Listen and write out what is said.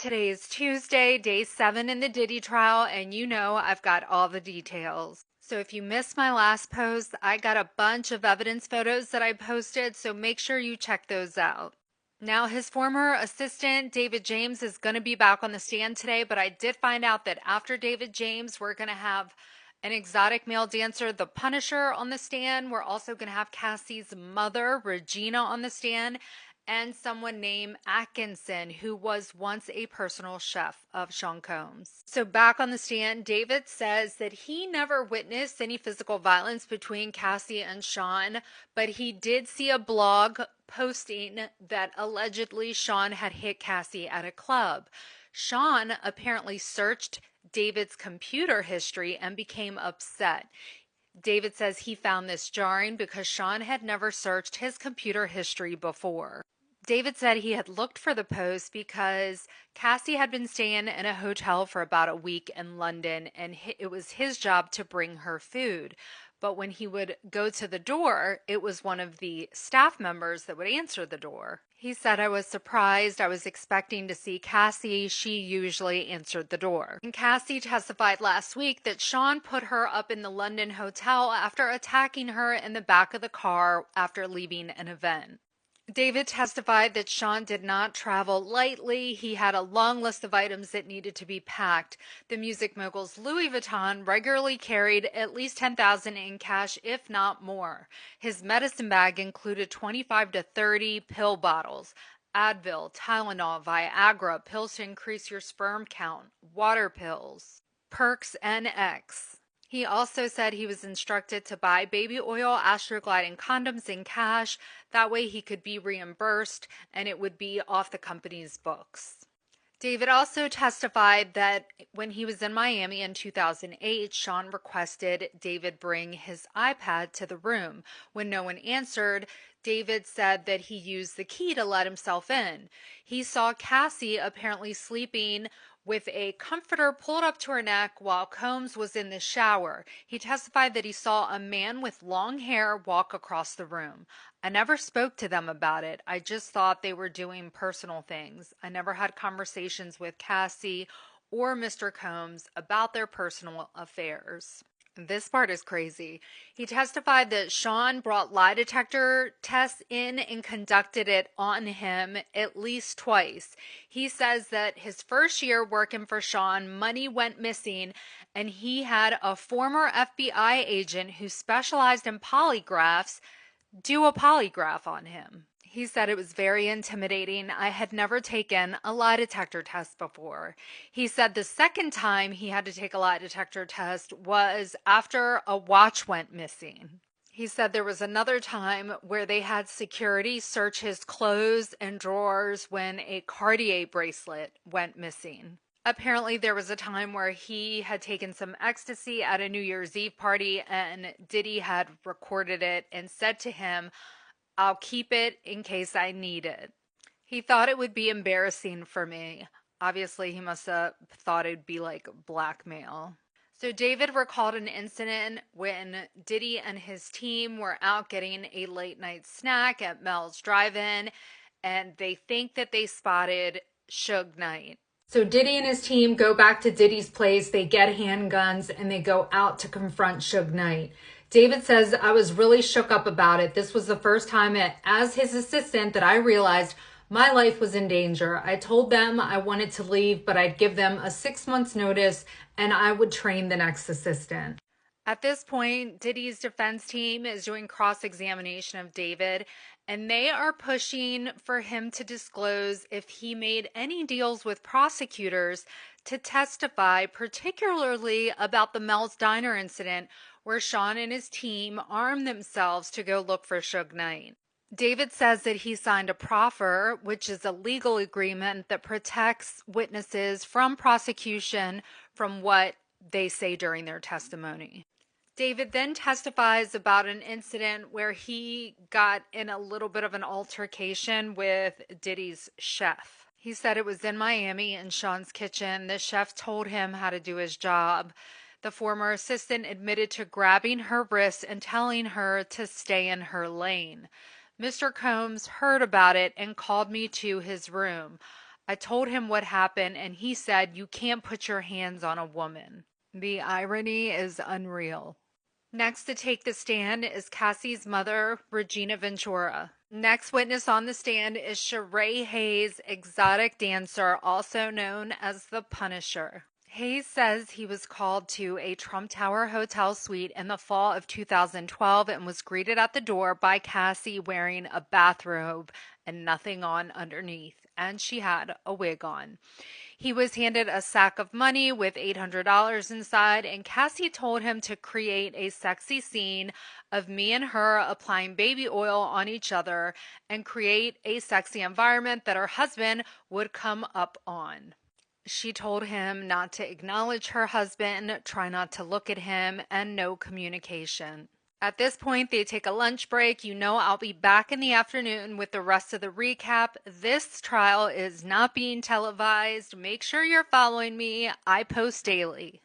Today is Tuesday, day 7 in the Diddy trial, and you know I've got all the details. So if you missed my last post, I got a bunch of evidence photos that I posted, so make sure you check those out. Now, his former assistant, David James, is going to be back on the stand today, but I did find out that after David James, we're going to have an exotic male dancer, The Punisher, on the stand. We're also going to have Cassie's mother, Regina, on the stand, and someone named Atkinson, who was once a personal chef of Sean Combs. So back on the stand, David says that he never witnessed any physical violence between Cassie and Sean, but he did see a blog posting that allegedly Sean had hit Cassie at a club. Sean apparently searched David's computer history and became upset. David says he found this jarring because Sean had never searched his computer history before. David said he had looked for the post because Cassie had been staying in a hotel for about a week in London, and it was his job to bring her food. But when he would go to the door, it was one of the staff members that would answer the door. He said, "I was surprised. I was expecting to see Cassie. She usually answered the door." And Cassie testified last week that Sean put her up in the London hotel after attacking her in the back of the car after leaving an event. David testified that Sean did not travel lightly. He had a long list of items that needed to be packed. The music mogul's Louis Vuitton regularly carried at least $10,000 in cash, if not more. His medicine bag included 25 to 30 pill bottles, Advil, Tylenol, Viagra, pills to increase your sperm count, water pills, Perks NX. He also said he was instructed to buy baby oil, Astroglide, and condoms in cash. That way he could be reimbursed and it would be off the company's books. David also testified that when he was in Miami in 2008, Sean requested David bring his iPad to the room. When no one answered, David said that he used the key to let himself in. He saw Cassie apparently sleeping with a comforter pulled up to her neck while Combs was in the shower. He testified that he saw a man with long hair walk across the room. "I never spoke to them about it. I just thought they were doing personal things. I never had conversations with Cassie or Mr. Combs about their personal affairs." This part is crazy. He testified that Sean brought lie detector tests in and conducted it on him at least twice. He says that his first year working for Sean, money went missing, and he had a former FBI agent who specialized in polygraphs do a polygraph on him. He said it was very intimidating. "I had never taken a lie detector test before." He said the second time he had to take a lie detector test was after a watch went missing. He said there was another time where they had security search his clothes and drawers when a Cartier bracelet went missing. Apparently, there was a time where he had taken some ecstasy at a New Year's Eve party, and Diddy had recorded it and said to him, "I'll keep it in case I need it." He thought it would be embarrassing for me. Obviously, he must have thought it'd be like blackmail. So David recalled an incident when Diddy and his team were out getting a late night snack at Mel's Drive-In, and they think that they spotted Suge Knight. So Diddy and his team go back to Diddy's place, they get handguns, and they go out to confront Suge Knight. David says, "I was really shook up about it. This was the first time as his assistant that I realized my life was in danger. I told them I wanted to leave, but I'd give them a 6 months notice and I would train the next assistant." At this point, Diddy's defense team is doing cross-examination of David, and they are pushing for him to disclose if he made any deals with prosecutors to testify, particularly about the Mel's Diner incident where Sean and his team armed themselves to go look for Suge Knight. David says that he signed a proffer, which is a legal agreement that protects witnesses from prosecution from what they say during their testimony. David then testifies about an incident where he got in a little bit of an altercation with Diddy's chef. He said it was in Miami in Sean's kitchen. The chef told him how to do his job. The former assistant admitted to grabbing her wrist and telling her to stay in her lane. "Mr. Combs heard about it and called me to his room. I told him what happened, and he said, "You can't put your hands on a woman." The irony is unreal. Next to take the stand is Cassie's mother, Regina Ventura. Next witness on the stand is Sheree Hayes, exotic dancer, also known as the Punisher. Hayes says he was called to a Trump Tower hotel suite in the fall of 2012 and was greeted at the door by Cassie wearing a bathrobe and nothing on underneath, and she had a wig on. He was handed a sack of money with $800 inside, and Cassie told him to create a sexy scene of me and her applying baby oil on each other and create a sexy environment that her husband would come up on. She told him not to acknowledge her husband, try not to look at him, and no communication. At this point, they take a lunch break. You know, I'll be back in the afternoon with the rest of the recap. This trial is not being televised. Make sure you're following me. I post daily.